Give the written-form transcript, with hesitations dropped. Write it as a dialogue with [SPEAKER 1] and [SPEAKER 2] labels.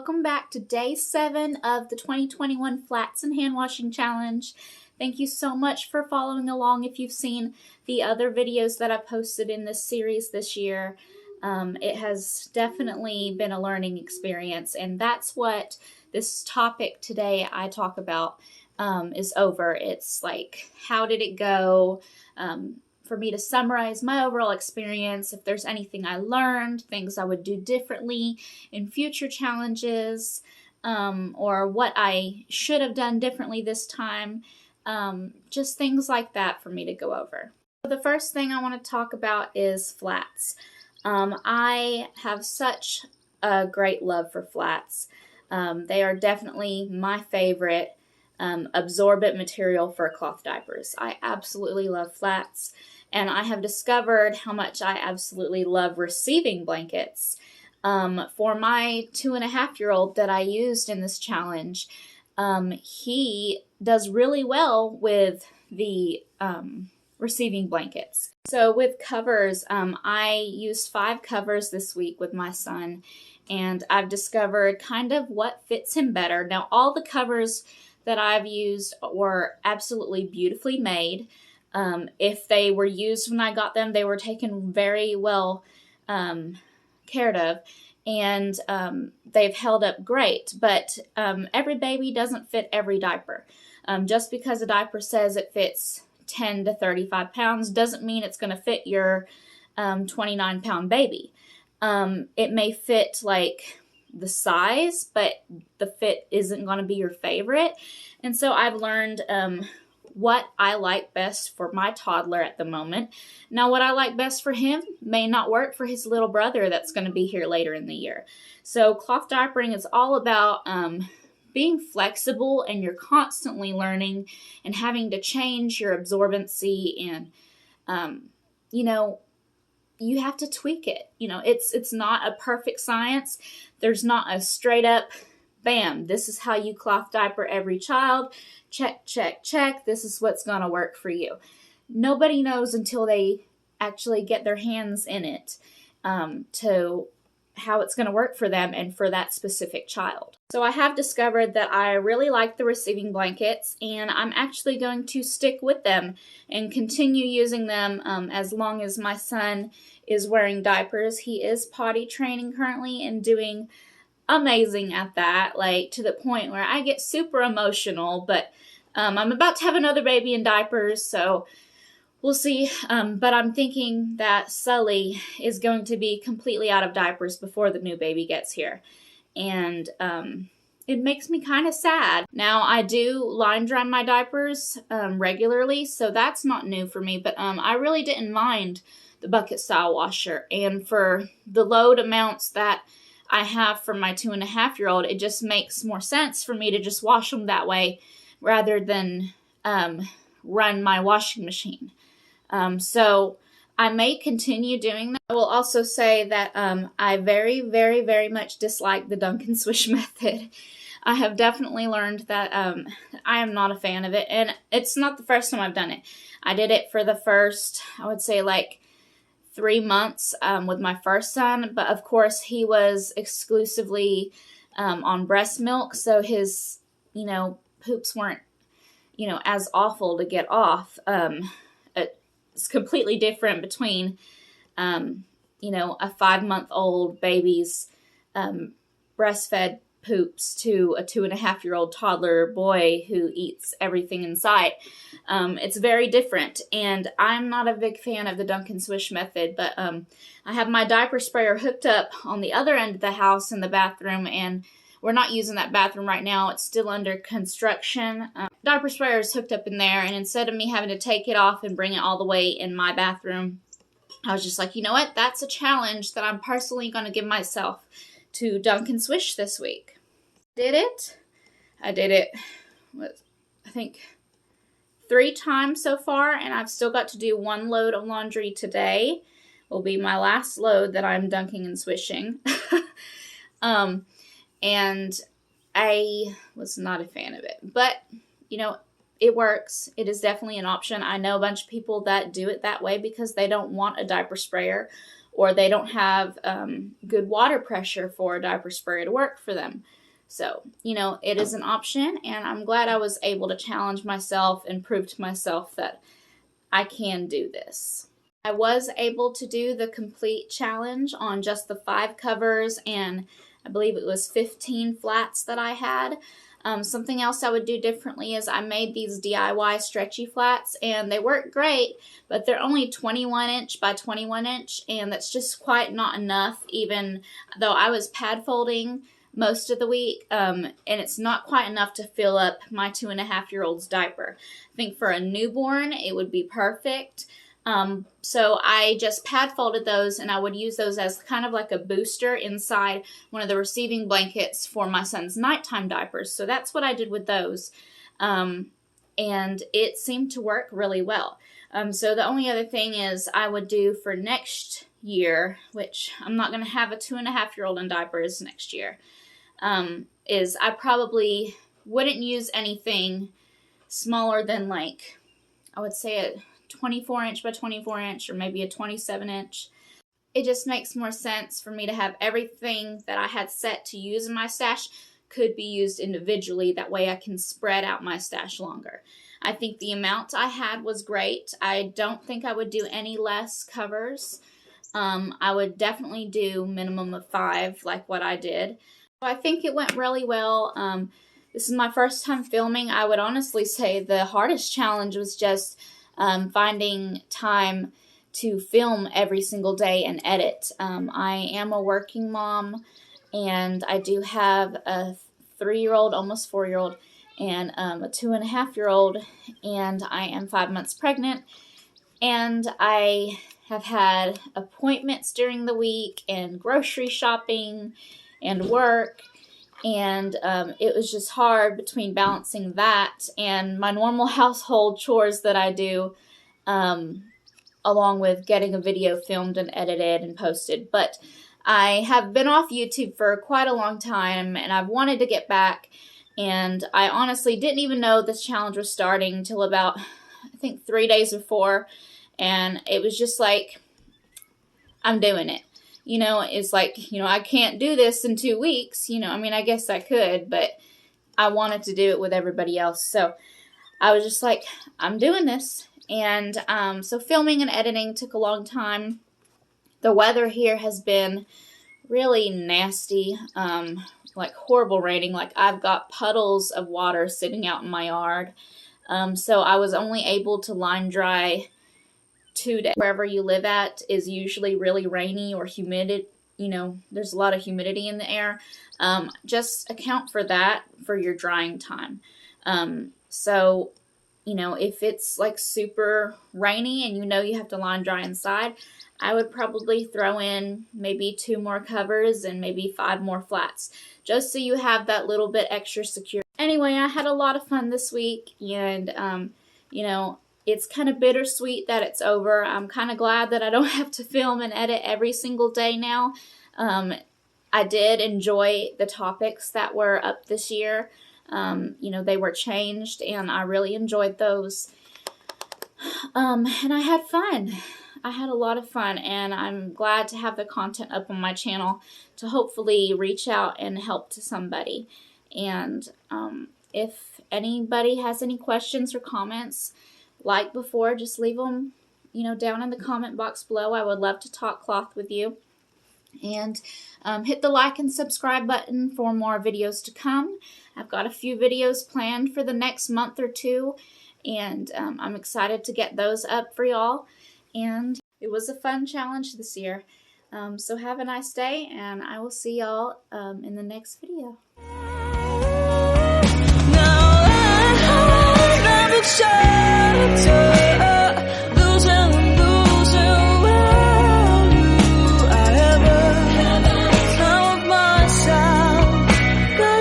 [SPEAKER 1] welcome back to day 7 of the 2021 Flats and Hand Washing Challenge. Thank you so much for following along if you've seen the other videos that I posted in this series this year. It has definitely been a learning experience, and that's what this topic today I talk about is over. It's like, how did it go? For me to summarize my overall experience, if there's anything I learned, things I would do differently in future challenges, or what I should have done differently this time, just things like that for me to go over. So the first thing I want to talk about is flats. I have such a great love for flats. They are definitely my favorite absorbent material for cloth diapers. I absolutely love flats. And I have discovered how much I absolutely love receiving blankets. For my 2.5-year-old that I used in this challenge, he does really well with the receiving blankets. So with covers, I used 5 covers this week with my son, and I've discovered kind of what fits him better. Now, all the covers that I've used were absolutely beautifully made. If they were used when I got them, they were taken very well cared of, and they've held up great. But every baby doesn't fit every diaper. Just because a diaper says it fits 10 to 35 pounds doesn't mean it's going to fit your 29-pound baby. It may fit like the size, but the fit isn't going to be your favorite. And so I've learned what I like best for my toddler at the moment. Now, what I like best for him may not work for his little brother that's going to be here later in the year. So cloth diapering is all about being flexible, and you're constantly learning and having to change your absorbency, and you have to tweak it. It's not a perfect science. There's not a straight up, bam, this is how you cloth diaper every child. Check, check, check. This is what's going to work for you. Nobody knows until they actually get their hands in it to how it's going to work for them and for that specific child. So I have discovered that I really like the receiving blankets, and I'm actually going to stick with them and continue using them as long as my son is wearing diapers. He is potty training currently and doing amazing at that, like to the point where I get super emotional, but I'm about to have another baby in diapers, so we'll see. But I'm thinking that Sully is going to be completely out of diapers before the new baby gets here, and it makes me kind of sad. Now, I do line dry my diapers regularly, so that's not new for me, but I really didn't mind the bucket style washer, and for the load amounts that I have for my 2.5-year-old, it just makes more sense for me to just wash them that way rather than run my washing machine. So I may continue doing that. I will also say that I very, very, very much dislike the Dunkin Swish method. I have definitely learned that I am not a fan of it, and it's not the first time I've done it. I did it for the first, I would say, like 3 months with my first son, but of course he was exclusively on breast milk, so his, poops weren't, as awful to get off. It's completely different between, a 5-month-old baby's breastfed poops to a 2.5-year-old toddler boy who eats everything in sight. It's very different, and I'm not a big fan of the Dunkin Swish method, but I have my diaper sprayer hooked up on the other end of the house in the bathroom, and we're not using that bathroom right now. It's still under construction. Diaper sprayer is hooked up in there, and instead of me having to take it off and bring it all the way in my bathroom, I was just like, you know what? That's a challenge that I'm personally going to give myself to Dunkin Swish this week. I did it, I think 3 times so far, and I've still got to do 1 load of laundry today. Will be my last load that I'm dunking and swishing. And I was not a fan of it, but it works. It is definitely an option. I know a bunch of people that do it that way because they don't want a diaper sprayer, or they don't have good water pressure for a diaper sprayer to work for them. So, you know, it is an option, and I'm glad I was able to challenge myself and prove to myself that I can do this. I was able to do the complete challenge on just the 5 covers, and I believe it was 15 flats that I had. Something else I would do differently is I made these DIY stretchy flats, and they work great, but they're only 21 inch by 21 inch, and that's just quite not enough, even though I was pad folding most of the week, and it's not quite enough to fill up my 2.5-year-old's diaper. I think for a newborn, it would be perfect. So I just pad folded those, and I would use those as kind of like a booster inside one of the receiving blankets for my son's nighttime diapers. So that's what I did with those. And it seemed to work really well. So the only other thing is I would do for next year, which I'm not going to have a 2.5-year-old in diapers next year, is I probably wouldn't use anything smaller than, like, I would say a 24 inch by 24 inch, or maybe a 27 inch. It just makes more sense for me to have everything that I had set to use in my stash could be used individually. That way I can spread out my stash longer. I think the amount I had was great. I don't think I would do any less covers. I would definitely do minimum of 5 like what I did. So I think it went really well. This is my first time filming. I would honestly say the hardest challenge was just finding time to film every single day and edit. I am a working mom, and I do have a 3-year-old, almost 4-year-old, and a 2.5-year-old, and I am 5 months pregnant, and I have had appointments during the week, and grocery shopping, and work, and it was just hard between balancing that and my normal household chores that I do, along with getting a video filmed and edited and posted. But I have been off YouTube for quite a long time, and I've wanted to get back, and I honestly didn't even know this challenge was starting until about, I think, 3 days before, and it was just like, I'm doing it. You know, it's like, you know, I can't do this in 2 weeks. You know, I mean, I guess I could, but I wanted to do it with everybody else. So I was just like, I'm doing this. And so filming and editing took a long time. The weather here has been really nasty, like horrible raining. Like I've got puddles of water sitting out in my yard. So I was only able to line dry 2 days. Wherever you live at is usually really rainy or humid. You know, there's a lot of humidity in the air. Just account for that for your drying time. So, you know, if it's like super rainy and you know you have to line dry inside, I would probably throw in maybe 2 more covers and maybe 5 more flats, just so you have that little bit extra secure. Anyway, I had a lot of fun this week, and, you know, it's kind of bittersweet that it's over. I'm kind of glad that I don't have to film and edit every single day now. I did enjoy the topics that were up this year. You know, they were changed, and I really enjoyed those. And I had fun. I had a lot of fun, and I'm glad to have the content up on my channel to hopefully reach out and help to somebody. And if anybody has any questions or comments, like before, just leave them, you know, down in the comment box below. I would love to talk cloth with you. And hit the like and subscribe button for more videos to come. I've got a few videos planned for the next month or 2, and I'm excited to get those up for y'all. And it was a fun challenge this year. So have a nice day, and I will see y'all in the next video.